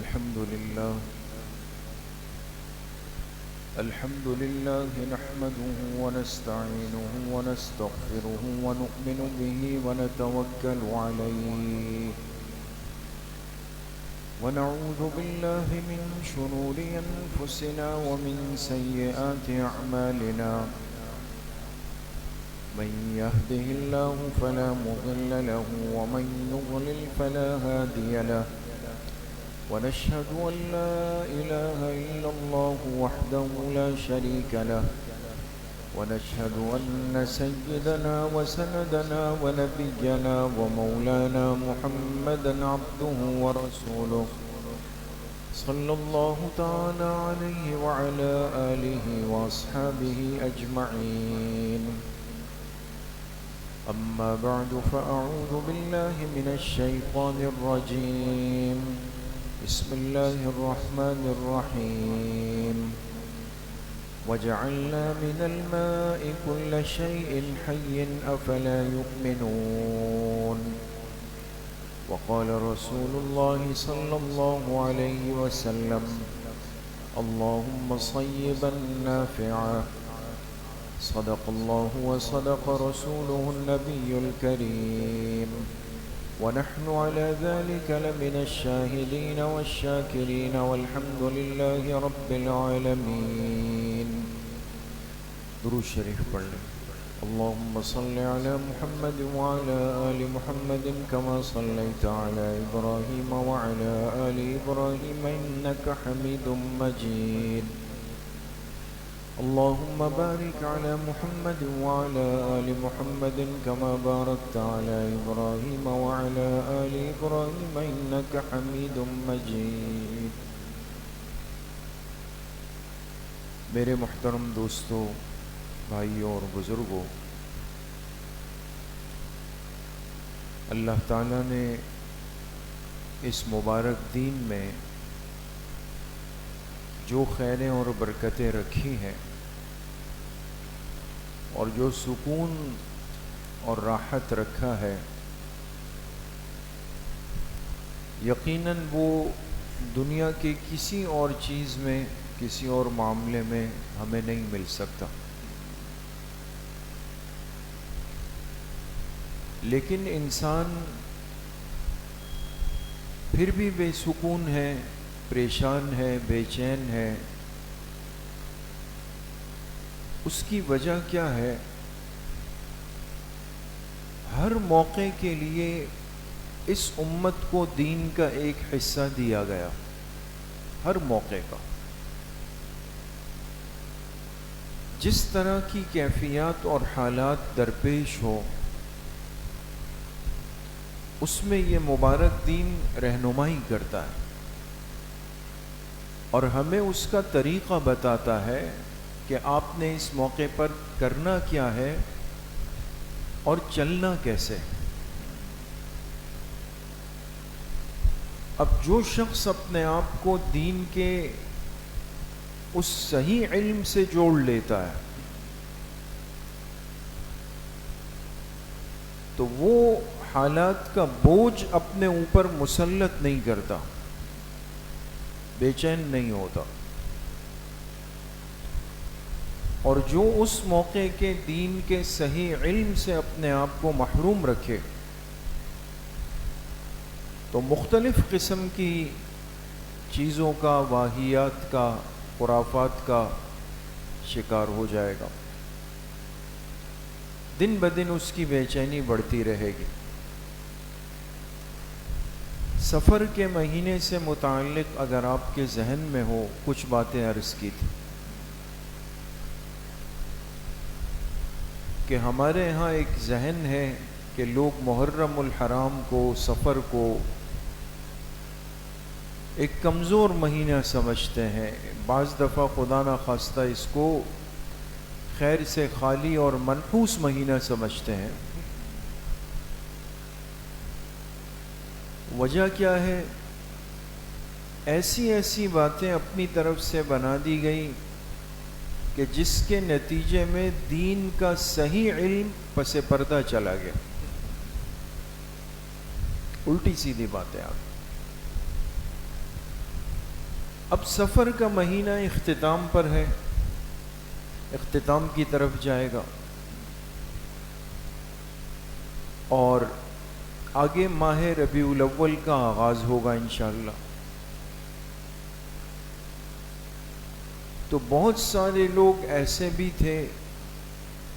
الحمد لله نحمده ونستعينه ونستغفره ونؤمن به ونتوكل عليه ونعوذ بالله من شرور أنفسنا ومن سيئات أعمالنا من يهده الله فلا مضل له ومن يضلل فلا هادي له ونشهد أن لا إله إلا الله وحده لا شريك له ونشهد أن سيدنا وسندنا ونبينا ومولانا محمدا عبده ورسوله صلى الله تعالى عليه وعلى آله وأصحابه أجمعين أما بعد فأعوذ بالله من الشيطان الرجيم بسم الله الرحمن الرحيم وجعلنا من الماء كل شيء حي أفلا يؤمنون وقال رسول الله صلى الله عليه وسلم اللهم صيبا نافعا صدق الله وصدق رسوله النبي الكريم ونحن على ذلك لمن الشاهدين والشاكرين والحمد لله رب العالمين. درود شریف پڑھ لیں. اللهم صل على محمد وعلى آل محمد كما صليت على إبراهيم وعلى آل إبراهيم إنك حميد مجيد. اللهم بارك على محمد وعلى آل محمد كما باركت على إبراهيم وعلى آل إبراهيم إنك حميد مجيد. میرے محترم دوستو، بھائیوں اور بزرگوں، اللہ تعالیٰ نے اس مبارک دین میں جو خیریں اور برکتیں رکھی ہیں اور جو سکون اور راحت رکھا ہے، یقیناً وہ دنیا کے کسی اور چیز میں، کسی اور معاملے میں ہمیں نہیں مل سکتا. لیکن انسان پھر بھی بے سکون ہے، پریشان ہے، بے چین ہے. اس کی وجہ کیا ہے؟ ہر موقع کے لیے اس امت کو دین کا ایک حصہ دیا گیا، ہر موقع کا. جس طرح کی کیفیات اور حالات درپیش ہو، اس میں یہ مبارک دین رہنمائی کرتا ہے اور ہمیں اس کا طریقہ بتاتا ہے کہ آپ نے اس موقع پر کرنا کیا ہے اور چلنا کیسے. اب جو شخص اپنے آپ کو دین کے اس صحیح علم سے جوڑ لیتا ہے تو وہ حالات کا بوجھ اپنے اوپر مسلط نہیں کرتا، بے چین نہیں ہوتا. اور جو اس موقع کے دین کے صحیح علم سے اپنے آپ کو محروم رکھے تو مختلف قسم کی چیزوں کا، واہیات کا، خرافات کا شکار ہو جائے گا. دن بدن اس کی بے چینی بڑھتی رہے گی. سفر کے مہینے سے متعلق اگر آپ کے ذہن میں ہو، کچھ باتیں عرض کی تھی کہ ہمارے ہاں ایک ذہن ہے کہ لوگ محرم الحرام کو، سفر کو ایک کمزور مہینہ سمجھتے ہیں. بعض دفعہ خدا نخواستہ اس کو خیر سے خالی اور منحوس مہینہ سمجھتے ہیں. وجہ کیا ہے؟ ایسی باتیں اپنی طرف سے بنا دی گئی کہ جس کے نتیجے میں دین کا صحیح علم پس پردہ چلا گیا. الٹی سیدھی باتیں آپ. اب سفر کا مہینہ اختتام پر ہے، اختتام کی طرف جائے گا، اور آگے ماہ ربیع الاول کا آغاز ہوگا انشاءاللہ۔ تو بہت سارے لوگ ایسے بھی تھے،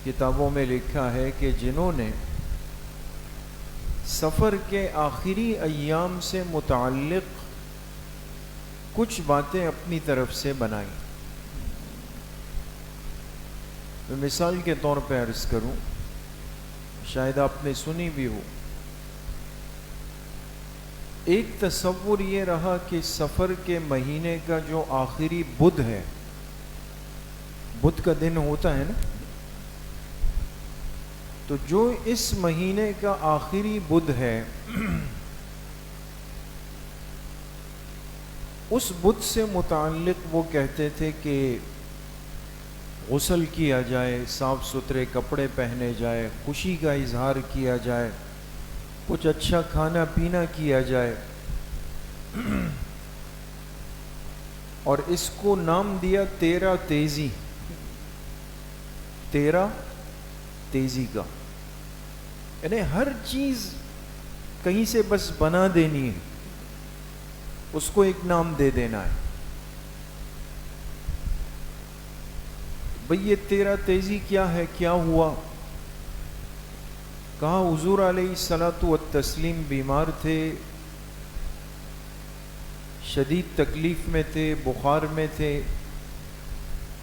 کتابوں میں لکھا ہے کہ جنہوں نے سفر کے آخری ایام سے متعلق کچھ باتیں اپنی طرف سے بنائیں۔ میں مثال کے طور پہ عرض کروں، شاید آپ نے سنی بھی ہو، ایک تصور یہ رہا کہ سفر کے مہینے کا جو آخری بدھ ہے، بدھ کا دن ہوتا ہے نا، تو جو اس مہینے کا آخری بدھ ہے، اس بدھ سے متعلق وہ کہتے تھے کہ غسل کیا جائے، صاف ستھرے کپڑے پہنے جائے، خوشی کا اظہار کیا جائے، کچھ اچھا کھانا پینا کیا جائے، اور اس کو نام دیا 13 تیزی، 13 تیزی کا، یعنی ہر چیز کہیں سے بس بنا دینی ہے، اس کو ایک نام دے دینا ہے۔ بھئی یہ 13 تیزی کیا ہے، کیا ہوا؟ کہا حضور علیہ الصلاۃ والتسلیم بیمار تھے، شدید تکلیف میں تھے، بخار میں تھے،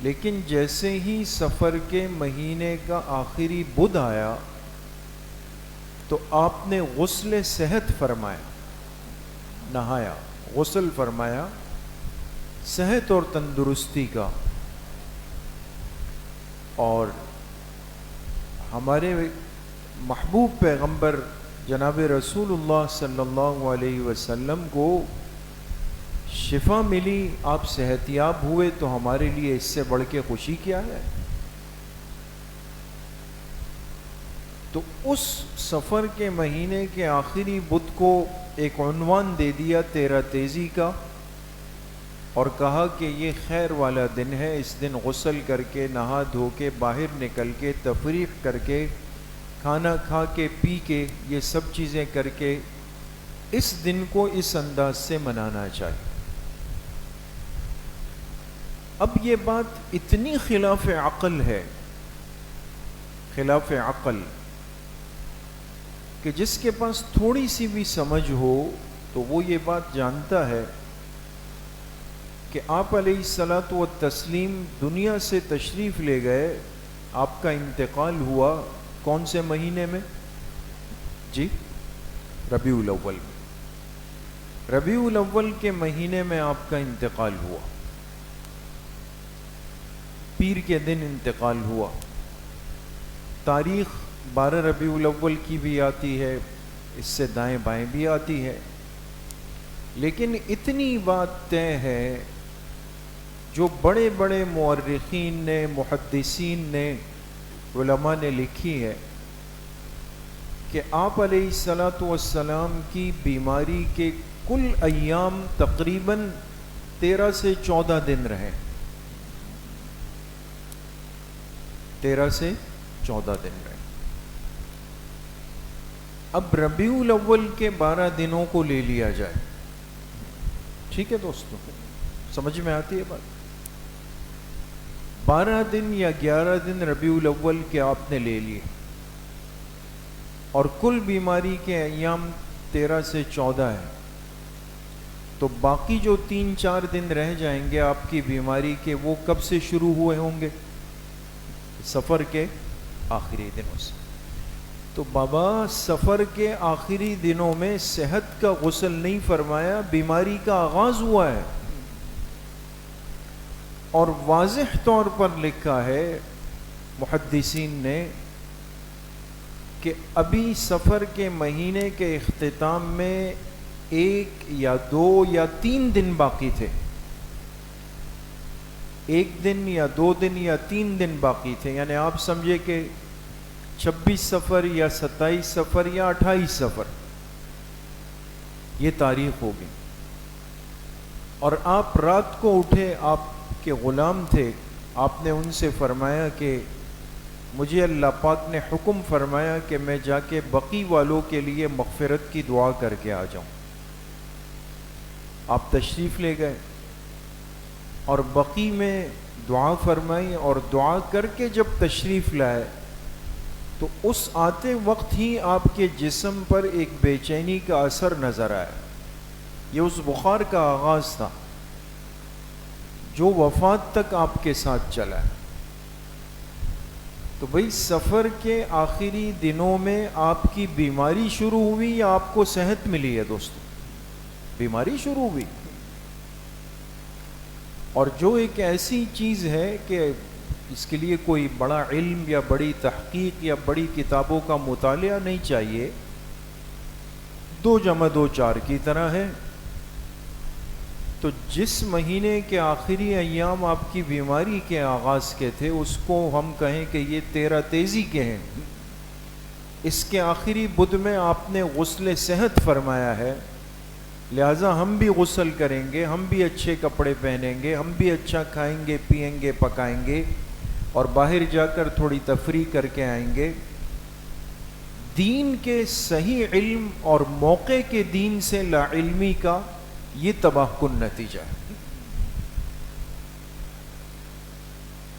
لیکن جیسے ہی سفر کے مہینے کا آخری بدھ آیا تو آپ نے غسل صحت فرمایا، نہایا، غسل فرمایا صحت اور تندرستی کا، اور ہمارے محبوب پیغمبر جناب رسول اللہ صلی اللہ علیہ وسلم کو شفا ملی، آپ صحت یاب ہوئے، تو ہمارے لیے اس سے بڑھ کے خوشی کیا ہے؟ تو اس سفر کے مہینے کے آخری بدھ کو ایک عنوان دے دیا 13 تیزی کا، اور کہا کہ یہ خیر والا دن ہے، اس دن غسل کر کے، نہا دھو کے، باہر نکل کے، تفریح کر کے، کھانا کھا کے، پی کے، یہ سب چیزیں کر کے اس دن کو اس انداز سے منانا چاہیے۔ اب یہ بات اتنی خلاف عقل ہے، خلاف عقل، کہ جس کے پاس تھوڑی سی بھی سمجھ ہو تو وہ یہ بات جانتا ہے کہ آپ علیہ الصلاۃ والتسلیم دنیا سے تشریف لے گئے، آپ کا انتقال ہوا کون سے مہینے میں؟ جی، ربیع الاول میں، ربیع الاول کے مہینے میں آپ کا انتقال ہوا، پیر کے دن انتقال ہوا۔ تاریخ 12 ربیع الاول کی بھی آتی ہے، اس سے دائیں بائیں بھی آتی ہے، لیکن اتنی بات طے ہے جو بڑے بڑے مورخین نے، محدثین نے، علماء نے لکھی ہے کہ آپ علیہ الصلاۃ والسلام کی بیماری کے کل ایام تقریباً 13 سے 14 دن رہے، 13 سے 14 دن رہے۔ اب ربیع الاول کے 12 دنوں کو لے لیا جائے، ٹھیک ہے دوستو، سمجھ میں آتی ہے بات؟ 12 دن یا 11 دن ربیع الاول کے آپ نے لے لیے، اور کل بیماری کے ایام 13 سے 14 ہے، تو باقی جو 3-4 دن رہ جائیں گے آپ کی بیماری کے، وہ کب سے شروع ہوئے ہوں گے؟ سفر کے آخری دنوں سے۔ تو بابا سفر کے آخری دنوں میں صحت کا غسل نہیں فرمایا، بیماری کا آغاز ہوا ہے، اور واضح طور پر لکھا ہے محدثین نے کہ ابھی سفر کے مہینے کے اختتام میں 1 یا 2 یا 3 دن باقی تھے، 1 دن یا 2 دن یا 3 دن باقی تھے، یعنی آپ سمجھے کہ 26 سفر یا 27 سفر یا 28 سفر، یہ تاریخ ہوگی۔ اور آپ رات کو اٹھے، آپ کے غلام تھے، آپ نے ان سے فرمایا کہ مجھے اللہ پاک نے حکم فرمایا کہ میں جا کے بقی والوں کے لیے مغفرت کی دعا کر کے آ جاؤں۔ آپ تشریف لے گئے اور بقی میں دعا فرمائی، اور دعا کر کے جب تشریف لائے تو اس آتے وقت ہی آپ کے جسم پر ایک بے چینی کا اثر نظر آیا۔ یہ اس بخار کا آغاز تھا جو وفات تک آپ کے ساتھ چلا ہے۔ تو بھئی سفر کے آخری دنوں میں آپ کی بیماری شروع ہوئی یا آپ کو صحت ملی ہے دوستو؟ بیماری شروع ہوئی، اور جو ایک ایسی چیز ہے کہ اس کے لیے کوئی بڑا علم یا بڑی تحقیق یا بڑی کتابوں کا مطالعہ نہیں چاہیے، 2 + 2 4 کی طرح ہے۔ تو جس مہینے کے آخری ایام آپ کی بیماری کے آغاز کے تھے، اس کو ہم کہیں کہ یہ 13 تیزی کے ہیں، اس کے آخری بدھ میں آپ نے غسل صحت فرمایا ہے، لہٰذا ہم بھی غسل کریں گے، ہم بھی اچھے کپڑے پہنیں گے، ہم بھی اچھا کھائیں گے، پئیں گے، پکائیں گے، اور باہر جا کر تھوڑی تفریح کر کے آئیں گے۔ دین کے صحیح علم اور موقع کے دین سے لا علمی کا یہ تباہ کن نتیجہ ہے۔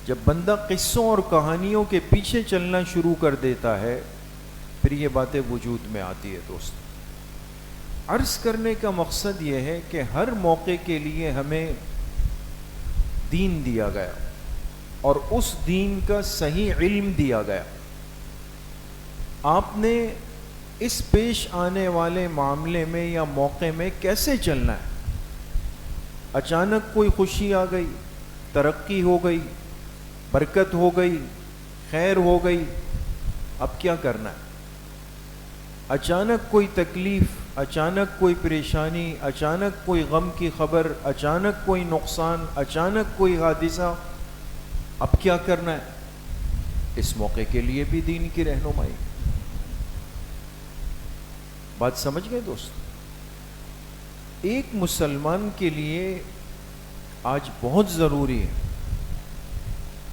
جب بندہ قصوں اور کہانیوں کے پیچھے چلنا شروع کر دیتا ہے، پھر یہ باتیں وجود میں آتی ہے دوست۔ عرض کرنے کا مقصد یہ ہے کہ ہر موقع کے لیے ہمیں دین دیا گیا، اور اس دین کا صحیح علم دیا گیا۔ آپ نے اس پیش آنے والے معاملے میں یا موقع میں کیسے چلنا ہے۔ اچانک کوئی خوشی آ گئی، ترقی ہو گئی، برکت ہو گئی، خیر ہو گئی، اب کیا کرنا ہے؟ اچانک کوئی تکلیف، اچانک کوئی پریشانی، اچانک کوئی غم کی خبر، اچانک کوئی نقصان، اچانک کوئی حادثہ، اب کیا کرنا ہے؟ اس موقع کے لیے بھی دین کی رہنمائی۔ بات سمجھ گئے دوست؟ ایک مسلمان کے لیے آج بہت ضروری ہے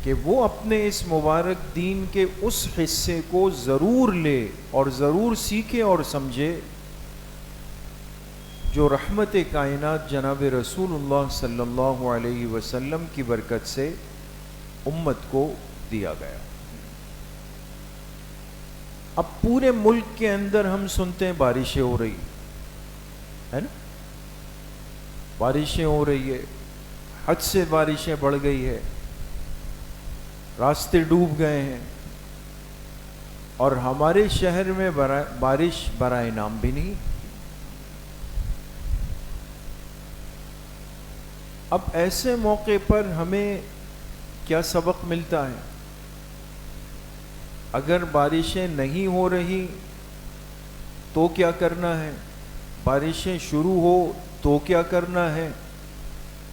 کہ وہ اپنے اس مبارک دین کے اس حصے کو ضرور لے اور ضرور سیکھے اور سمجھے جو رحمت کائنات جناب رسول اللہ صلی اللہ علیہ وسلم کی برکت سے امت کو دیا گیا۔ اب پورے ملک کے اندر ہم سنتے ہیں بارشیں ہو رہی ہے نا، بارشیں ہو رہی ہے، حد سے بارشیں بڑھ گئی ہے، راستے ڈوب گئے ہیں، اور ہمارے شہر میں بارش برائے نام بھی نہیں۔ اب ایسے موقع پر ہمیں کیا سبق ملتا ہے؟ اگر بارشیں نہیں ہو رہی تو کیا کرنا ہے؟ بارشیں شروع ہو تو کیا کرنا ہے؟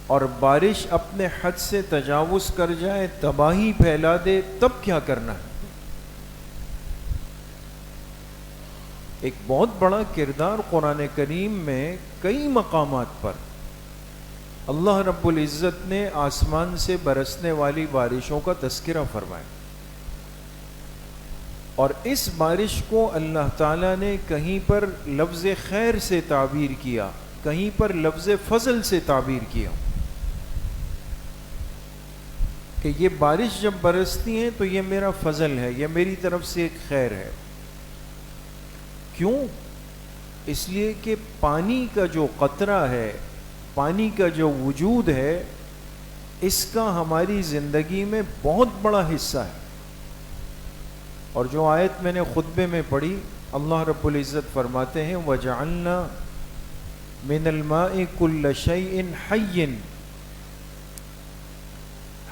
اور بارش اپنے حد سے تجاوز کر جائے، تباہی پھیلا دے، تب کیا کرنا ہے؟ ایک بہت بڑا کردار قرآن کریم میں کئی مقامات پر اللہ رب العزت نے آسمان سے برسنے والی بارشوں کا تذکرہ فرمایا، اور اس بارش کو اللہ تعالیٰ نے کہیں پر لفظ خیر سے تعبیر کیا، کہیں پر لفظ فضل سے تعبیر کیا، کہ یہ بارش جب برستی ہے تو یہ میرا فضل ہے، یہ میری طرف سے ایک خیر ہے۔ کیوں؟ اس لیے کہ پانی کا جو قطرہ ہے، پانی کا جو وجود ہے، اس کا ہماری زندگی میں بہت بڑا حصہ ہے۔ اور جو آیت میں نے خطبے میں پڑھی، اللہ رب العزت فرماتے ہیں وَجَعَلْنَا مِنَ الْمَاءِ كُلَّ شَيْءٍ حَيٍّ،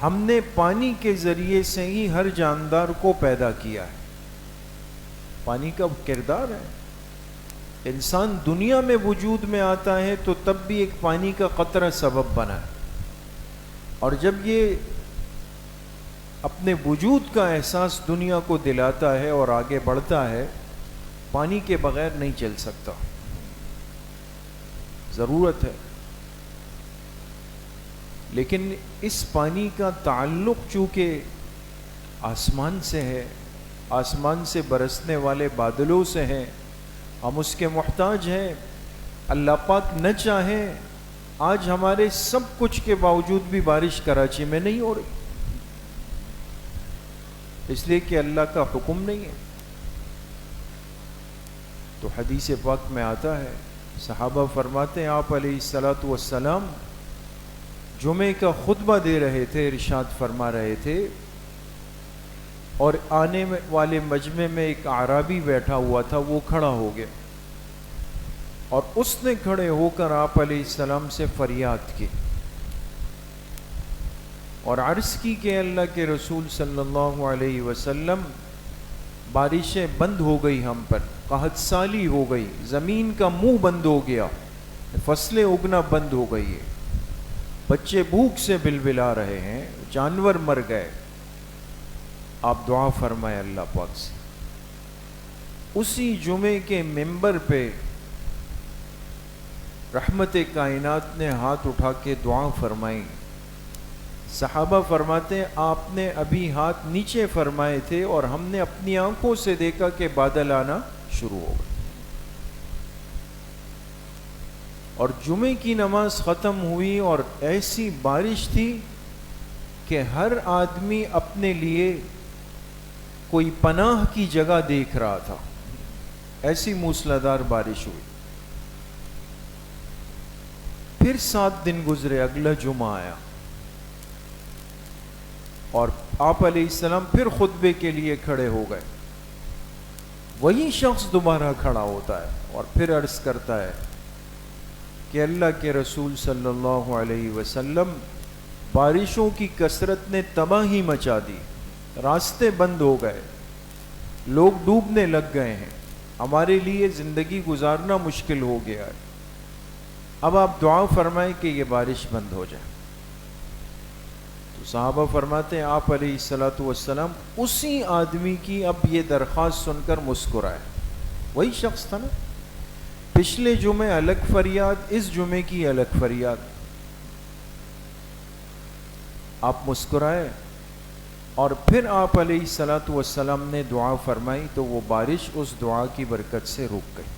ہم نے پانی کے ذریعے سے ہی ہر جاندار کو پیدا کیا ہے۔ پانی کا کردار ہے، انسان دنیا میں وجود میں آتا ہے تو تب بھی ایک پانی کا قطرہ سبب بنا ہے، اور جب یہ اپنے وجود کا احساس دنیا کو دلاتا ہے اور آگے بڑھتا ہے، پانی کے بغیر نہیں چل سکتا، ضرورت ہے۔ لیکن اس پانی کا تعلق چونکہ آسمان سے ہے، آسمان سے برسنے والے بادلوں سے ہے، ہم اس کے محتاج ہیں. اللہ پاک نہ چاہے آج ہمارے سب کچھ کے باوجود بھی بارش کراچی میں نہیں ہو رہی، اس لیے کہ اللہ کا حکم نہیں ہے. تو حدیث پاک میں آتا ہے، صحابہ فرماتے ہیں آپ علیہ الصلاۃ والسلام جمعے کا خطبہ دے رہے تھے، ارشاد فرما رہے تھے، اور آنے والے مجمع میں ایک اعرابی بیٹھا ہوا تھا، وہ کھڑا ہو گیا اور اس نے کھڑے ہو کر آپ علیہ السلام سے فریاد کی اور عرض کی کہ اللہ کے رسول صلی اللہ علیہ وسلم بارشیں بند ہو گئی، ہم پر قحط سالی ہو گئی، زمین کا منہ بند ہو گیا، فصلیں اگنا بند ہو گئی ہے، بچے بھوک سے بلبلا رہے ہیں، جانور مر گئے، آپ دعا فرمائے اللہ پاک سے. اسی جمعے کے ممبر پہ رحمت کائنات نے ہاتھ اٹھا کے دعا فرمائی. صحابہ فرماتے ہیں آپ نے ابھی ہاتھ نیچے فرمائے تھے اور ہم نے اپنی آنکھوں سے دیکھا کہ بادل آنا شروع ہو گئے، اور جمعے کی نماز ختم ہوئی اور ایسی بارش تھی کہ ہر آدمی اپنے لیے کوئی پناہ کی جگہ دیکھ رہا تھا، ایسی موسلادھار بارش ہوئی. پھر 7 دن گزرے، اگلا جمعہ آیا اور آپ علیہ السلام پھر خطبے کے لیے کھڑے ہو گئے. وہی شخص دوبارہ کھڑا ہوتا ہے اور پھر عرض کرتا ہے کہ اللہ کے رسول صلی اللہ علیہ وسلم بارشوں کی کثرت نے تباہی مچا دی، راستے بند ہو گئے، لوگ ڈوبنے لگ گئے ہیں، ہمارے لیے زندگی گزارنا مشکل ہو گیا ہے، اب آپ دعا فرمائیں کہ یہ بارش بند ہو جائے. تو صحابہ فرماتے ہیں آپ علیہ الصلاۃ والسلام اسی آدمی کی اب یہ درخواست سن کر مسکرائے. وہی شخص تھا نا، پچھلے جمعے الگ فریاد، اس جمعے کی الگ فریاد. آپ مسکرائے اور پھر آپ علیہ الصلاۃ والسلام نے دعا فرمائی تو وہ بارش اس دعا کی برکت سے رک گئی.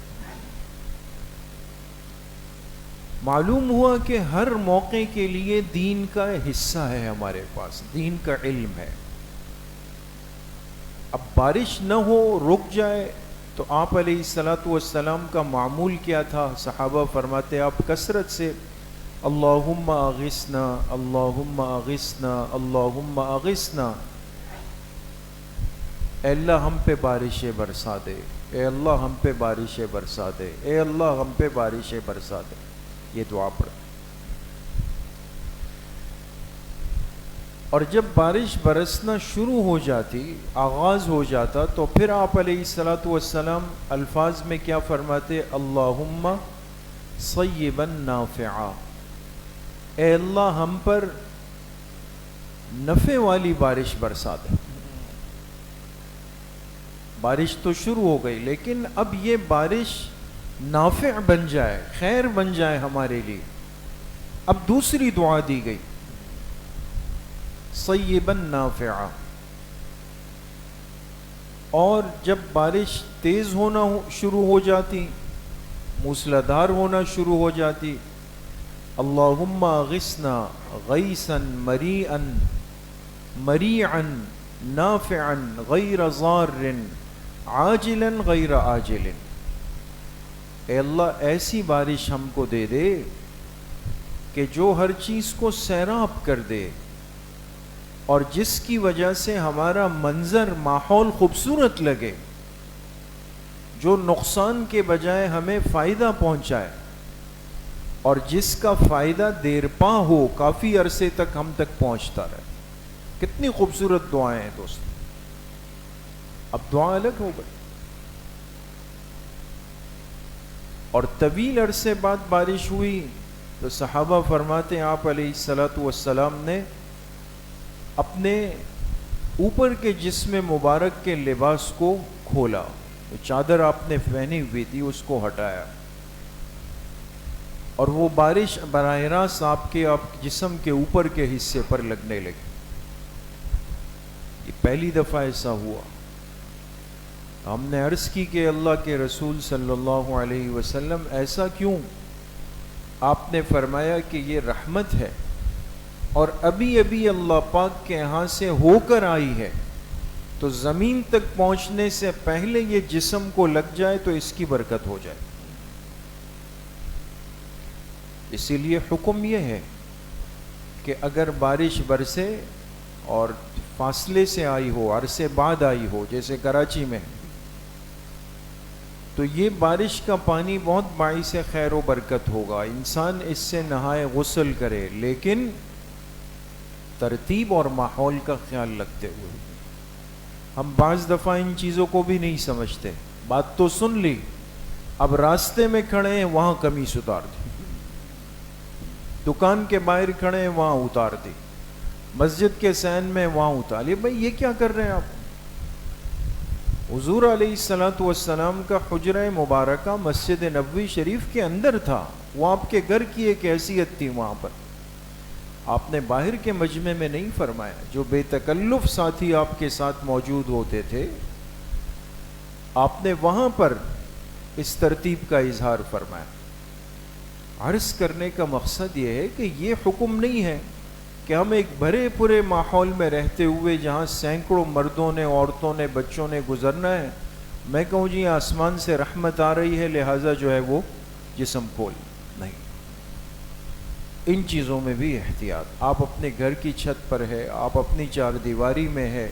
معلوم ہوا کہ ہر موقع کے لیے دین کا حصہ ہے، ہمارے پاس دین کا علم ہے. اب بارش نہ ہو، رک جائے، تو آپ علیہ الصلاۃ والسلام کا معمول کیا تھا؟ صحابہ فرماتے آپ کثرت سے اللہم اغثنا اللہم اغثنا اللہم اغثنا، اے اللہ ہم پہ بارشیں برسا دے، اے اللہ ہم پہ بارشیں برسا دے، اے اللہ ہم پہ بارشیں برسا دے. یہ دعا پڑھ. اور جب بارش برسنا شروع ہو جاتی، آغاز ہو جاتا، تو پھر آپ علیہ الصلاۃ والسلام الفاظ میں کیا فرماتے؟ اللہم صیبا نافعا، اے اللہ ہم پر نفع والی بارش برسا دے. بارش تو شروع ہو گئی، لیکن اب یہ بارش نافع بن جائے، خیر بن جائے ہمارے لیے. اب دوسری دعا دی گئی، صیبا نافعا. اور جب بارش تیز ہونا شروع ہو جاتی، موسلادھار ہونا شروع ہو جاتی، اللہم اغثنا غیثا مریعا مریعا نافعا غیر ضار عاجلا غیر آجل. اے اللہ ایسی بارش ہم کو دے دے کہ جو ہر چیز کو سیراب کر دے اور جس کی وجہ سے ہمارا منظر ماحول خوبصورت لگے، جو نقصان کے بجائے ہمیں فائدہ پہنچائے اور جس کا فائدہ دیر پا ہو، کافی عرصے تک ہم تک پہنچتا رہے. کتنی خوبصورت دعائیں ہیں دوست. اب دعا الگ ہو گئی اور طویل عرصے بعد بارش ہوئی تو صحابہ فرماتے ہیں آپ علیہ الصلاۃ والسلام نے اپنے اوپر کے جسم مبارک کے لباس کو کھولا، چادر آپ نے پہنی ہوئی تھی اس کو ہٹایا اور وہ بارش براہ راست آپ جسم کے اوپر کے حصے پر لگنے لگی. یہ پہلی دفعہ ایسا ہوا. ہم نے عرض کی کہ اللہ کے رسول صلی اللہ علیہ وسلم ایسا کیوں؟ آپ نے فرمایا کہ یہ رحمت ہے اور ابھی ابھی اللہ پاک کے ہاں سے ہو کر آئی ہے، تو زمین تک پہنچنے سے پہلے یہ جسم کو لگ جائے تو اس کی برکت ہو جائے. اسی لیے حکم یہ ہے کہ اگر بارش برسے اور فاصلے سے آئی ہو، عرصے بعد آئی ہو، جیسے کراچی میں، تو یہ بارش کا پانی بہت باعث خیر و برکت ہوگا. انسان اس سے نہائے، غسل کرے، لیکن ترتیب اور ماحول کا خیال رکھتے ہوئے. ہم بعض دفعہ ان چیزوں کو بھی نہیں سمجھتے. بات تو سن لی، اب راستے میں کھڑے ہیں وہاں قمیص اتار دی، دکان کے باہر کھڑے ہیں وہاں اتار دی، مسجد کے صحن میں وہاں اتار لی. بھائی یہ کیا کر رہے ہیں آپ؟ حضور علیہ الصلوۃ والسلام کا حجرہ مبارکہ مسجد نبوی شریف کے اندر تھا، وہ آپ کے گھر کی ایک حیثیت تھی. وہاں پر آپ نے باہر کے مجمع میں نہیں فرمایا. جو بے تکلف ساتھی آپ کے ساتھ موجود ہوتے تھے، آپ نے وہاں پر اس ترتیب کا اظہار فرمایا. عرض کرنے کا مقصد یہ ہے کہ یہ حکم نہیں ہے کہ ہم ایک بھرے پورے ماحول میں رہتے ہوئے جہاں سینکڑوں مردوں نے، عورتوں نے، بچوں نے گزرنا ہے، میں کہوں جی آسمان سے رحمت آ رہی ہے لہٰذا جو ہے وہ جسم کھول. نہیں، ان چیزوں میں بھی احتیاط. آپ اپنے گھر کی چھت پر ہے، آپ اپنی چار دیواری میں ہے،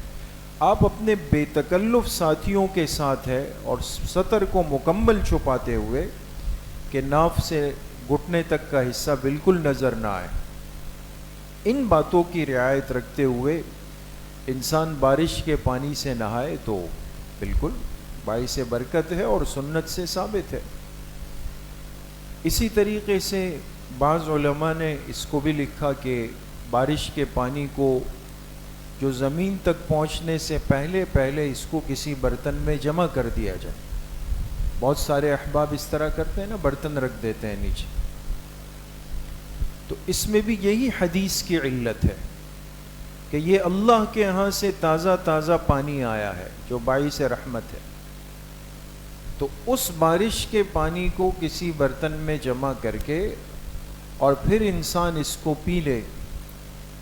آپ اپنے بے تکلف ساتھیوں کے ساتھ ہے، اور سطر کو مکمل چھپاتے ہوئے کہ ناف سے گھٹنے تک کا حصہ بالکل نظر نہ آئے. ان باتوں کی رعایت رکھتے ہوئے انسان بارش کے پانی سے نہائے تو بالکل باعث برکت ہے اور سنت سے ثابت ہے. اسی طریقے سے بعض علماء نے اس کو بھی لکھا کہ بارش کے پانی کو جو زمین تک پہنچنے سے پہلے اس کو کسی برتن میں جمع کر دیا جائے. بہت سارے احباب اس طرح کرتے ہیں نا، برتن رکھ دیتے ہیں نیچے. تو اس میں بھی یہی حدیث کی علت ہے کہ یہ اللہ کے ہاں سے تازہ تازہ پانی آیا ہے جو باعث رحمت ہے. تو اس بارش کے پانی کو کسی برتن میں جمع کر کے اور پھر انسان اس کو پی لے،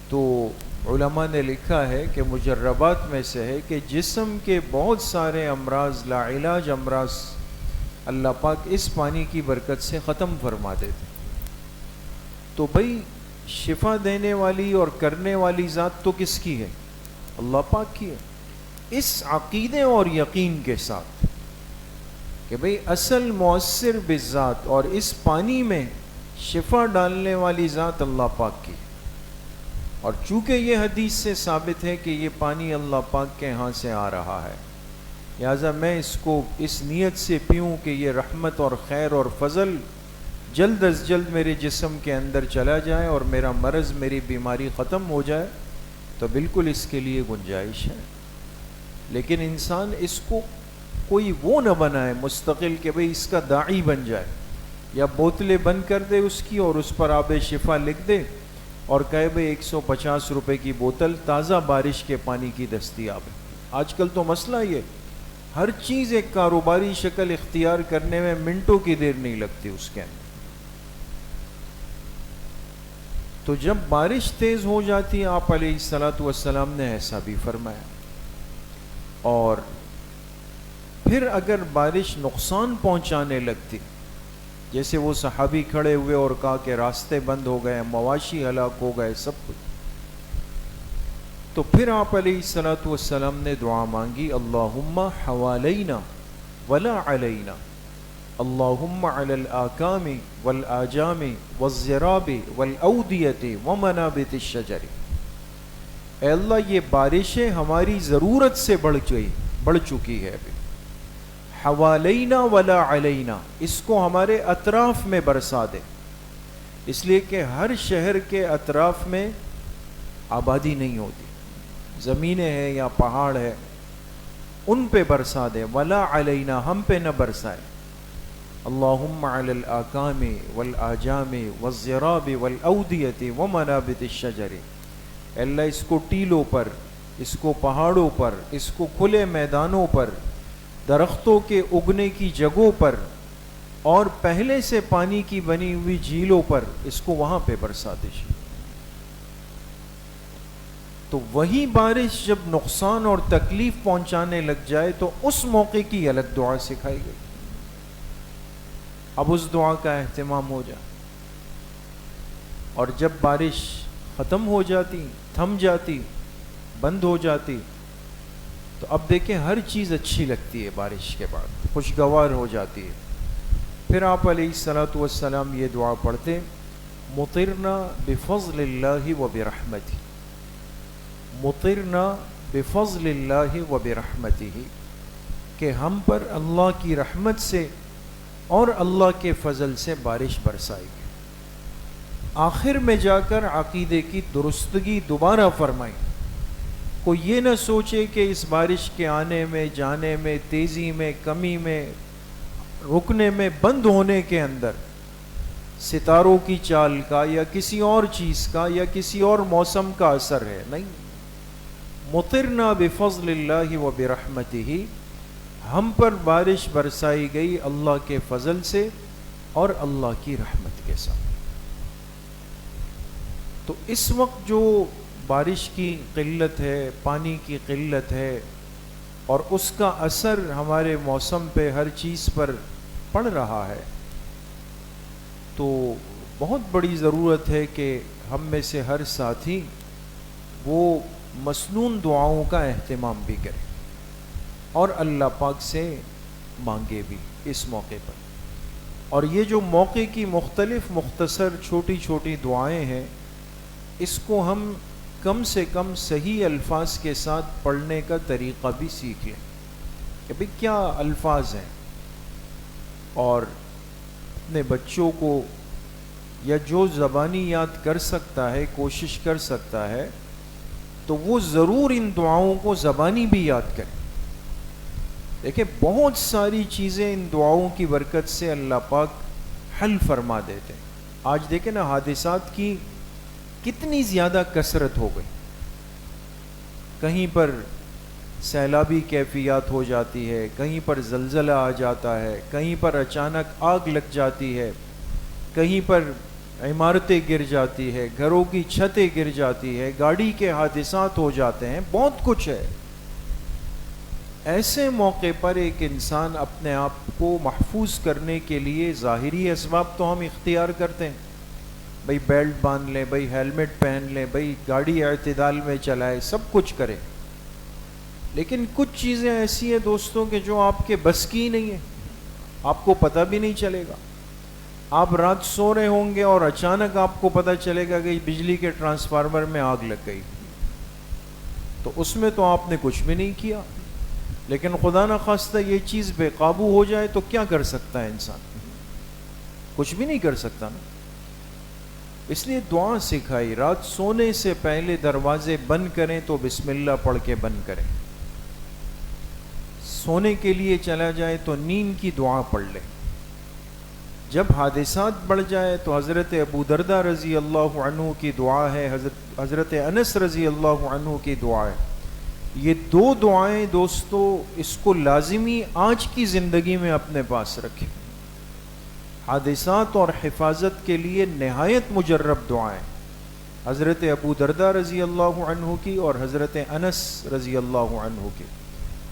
تو علماء نے لکھا ہے کہ مجربات میں سے ہے کہ جسم کے بہت سارے امراض، لا علاج امراض، اللہ پاک اس پانی کی برکت سے ختم فرما دیتے. تو بھئی شفا دینے والی اور کرنے والی ذات تو کس کی ہے؟ اللہ پاک کی ہے. اس عقیدے اور یقین کے ساتھ کہ بھئی اصل مؤثر بالذات اور اس پانی میں شفا ڈالنے والی ذات اللہ پاک کی. اور چونکہ یہ حدیث سے ثابت ہے کہ یہ پانی اللہ پاک کے ہاں سے آ رہا ہے، لہٰذا میں اس کو اس نیت سے پیوں کہ یہ رحمت اور خیر اور فضل جلد از جلد میرے جسم کے اندر چلا جائے اور میرا مرض، میری بیماری ختم ہو جائے، تو بالکل اس کے لیے گنجائش ہے. لیکن انسان اس کو کوئی وہ نہ بنائے مستقل کہ بھئی اس کا داعی بن جائے، یا بوتلیں بند کر دے اس کی اور اس پر آب شفا لکھ دے اور کہے بھئی 150 روپے کی بوتل تازہ بارش کے پانی کی دستیاب ہے. آج کل تو مسئلہ یہ، ہر چیز ایک کاروباری شکل اختیار کرنے میں منٹوں کی دیر نہیں لگتی اس کے اندر. تو جب بارش تیز ہو جاتی، آپ علیہ الصلوۃ والسلام نے ایسا بھی فرمایا. اور پھر اگر بارش نقصان پہنچانے لگتی، جیسے وہ صحابی کھڑے ہوئے اور کہا کہ راستے بند ہو گئے، مواشی ہلاک ہو گئے، سب کچھ، تو پھر آپ علیہ الصلوۃ والسلام نے دعا مانگی، اللہم حوالینا ولا علینا، اللہم علی الاکام والآجام والزراب والاودیۃ ومنابت الشجر. اے اللہ یہ بارشیں ہماری ضرورت سے بڑھ چکی ہے ابھی. حوالینا ولا علینا، اس کو ہمارے اطراف میں برسا دے، اس لیے کہ ہر شہر کے اطراف میں آبادی نہیں ہوتی، زمینیں ہیں یا پہاڑ ہے، ان پہ برسا دے. ولا علینا، ہم پہ نہ برسائے. اللہم علی الاکام والآجام والزراب والاودیۃ ومنابت الشجر، اللہ اس کو ٹیلوں پر، اس کو پہاڑوں پر، اس کو کھلے میدانوں پر، درختوں کے اگنے کی جگہوں پر، اور پہلے سے پانی کی بنی ہوئی جھیلوں پر اس کو وہاں پہ برسا دیجیے۔ تو وہی بارش جب نقصان اور تکلیف پہنچانے لگ جائے تو اس موقع کی الگ دعا سکھائی گئی۔ اب اس دعا کا اہتمام ہو جائے، اور جب بارش ختم ہو جاتی، تھم جاتی، بند ہو جاتی، تو اب دیکھیں ہر چیز اچھی لگتی ہے، بارش کے بعد خوشگوار ہو جاتی ہے۔ پھر آپ علیہ الصلوۃ والسلام یہ دعا پڑھتے، مطرنا بفضل اللہ وبرحمتہ، مطرنا بفضل اللہ وبرحمتہ، کہ ہم پر اللہ کی رحمت سے اور اللہ کے فضل سے بارش برسائے گی۔ آخر میں جا کر عقیدے کی درستگی دوبارہ فرمائی۔ کوئی یہ نہ سوچے کہ اس بارش کے آنے میں، جانے میں، تیزی میں، کمی میں، رکنے میں، بند ہونے کے اندر ستاروں کی چال کا یا کسی اور چیز کا یا کسی اور موسم کا اثر ہے، نہیں۔ مطرنا بفضل اللہ وبرحمتہ، ہم پر بارش برسائی گئی اللہ کے فضل سے اور اللہ کی رحمت کے ساتھ۔ تو اس وقت جو بارش کی قلت ہے، پانی کی قلت ہے، اور اس کا اثر ہمارے موسم پہ، ہر چیز پر پڑ رہا ہے، تو بہت بڑی ضرورت ہے کہ ہم میں سے ہر ساتھی وہ مسنون دعاؤں کا اہتمام بھی کرے اور اللہ پاک سے مانگے بھی اس موقع پر۔ اور یہ جو موقع کی مختلف مختصر چھوٹی چھوٹی دعائیں ہیں، اس کو ہم کم سے کم صحیح الفاظ کے ساتھ پڑھنے کا طریقہ بھی سیکھ لیں کہ بھئی کیا الفاظ ہیں، اور اپنے بچوں کو یا جو زبانی یاد کر سکتا ہے، کوشش کر سکتا ہے، تو وہ ضرور ان دعاؤں کو زبانی بھی یاد کرے۔ دیکھیں بہت ساری چیزیں ان دعاؤں کی برکت سے اللہ پاک حل فرما دیتے ہیں۔ آج دیکھیں نا حادثات کی کتنی زیادہ کثرت ہو گئی، کہیں پر سیلابی کیفیات ہو جاتی ہے، کہیں پر زلزلہ آ جاتا ہے، کہیں پر اچانک آگ لگ جاتی ہے، کہیں پر عمارتیں گر جاتی ہے، گھروں کی چھتیں گر جاتی ہے، گاڑی کے حادثات ہو جاتے ہیں، بہت کچھ ہے۔ ایسے موقع پر ایک انسان اپنے آپ کو محفوظ کرنے کے لیے ظاہری اسباب تو ہم اختیار کرتے ہیں، بھئی بیلٹ باندھ لیں، بھئی ہیلمٹ پہن لیں، بھئی گاڑی اعتدال میں چلائے، سب کچھ کریں، لیکن کچھ چیزیں ایسی ہیں دوستوں کہ جو آپ کے بس کی نہیں ہیں، آپ کو پتہ بھی نہیں چلے گا۔ آپ رات سو رہے ہوں گے اور اچانک آپ کو پتہ چلے گا کہ بجلی کے ٹرانسفارمر میں آگ لگ گئی، تو اس میں تو آپ نے کچھ بھی نہیں کیا، لیکن خدا نخواستہ یہ چیز بے قابو ہو جائے تو کیا کر سکتا ہے انسان؟ کچھ بھی نہیں کر سکتا نا۔ اس لیے دعا سکھائی، رات سونے سے پہلے دروازے بند کریں تو بسم اللہ پڑھ کے بند کریں، سونے کے لیے چلا جائے تو نیند کی دعا پڑھ لیں، جب حادثات بڑھ جائے تو حضرت ابو دردہ رضی اللہ عنہ کی دعا ہے، حضرت انس رضی اللہ عنہ کی دعا ہے۔ یہ دو دعائیں دوستو اس کو لازمی آج کی زندگی میں اپنے پاس رکھیں، حادثات اور حفاظت کے لیے نہایت مجرب دعائیں، حضرت ابو دردہ رضی اللہ عنہ کی اور حضرت انس رضی اللہ عنہ کی۔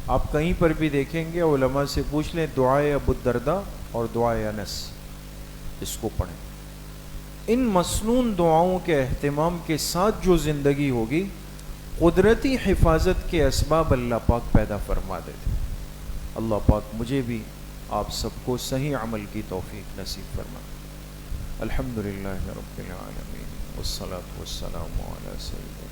آپ کہیں پر بھی دیکھیں گے علماء سے پوچھ لیں دعائے ابو دردہ اور دعائے انس، اس کو پڑھیں۔ ان مسنون دعاؤں کے اہتمام کے ساتھ جو زندگی ہوگی، قدرتی حفاظت کے اسباب اللہ پاک پیدا فرما دیتے۔ اللہ پاک مجھے بھی آپ سب کو صحیح عمل کی توفیق نصیب فرما۔ الحمدللہ رب العالمین والصلاة والسلام علی سیدنا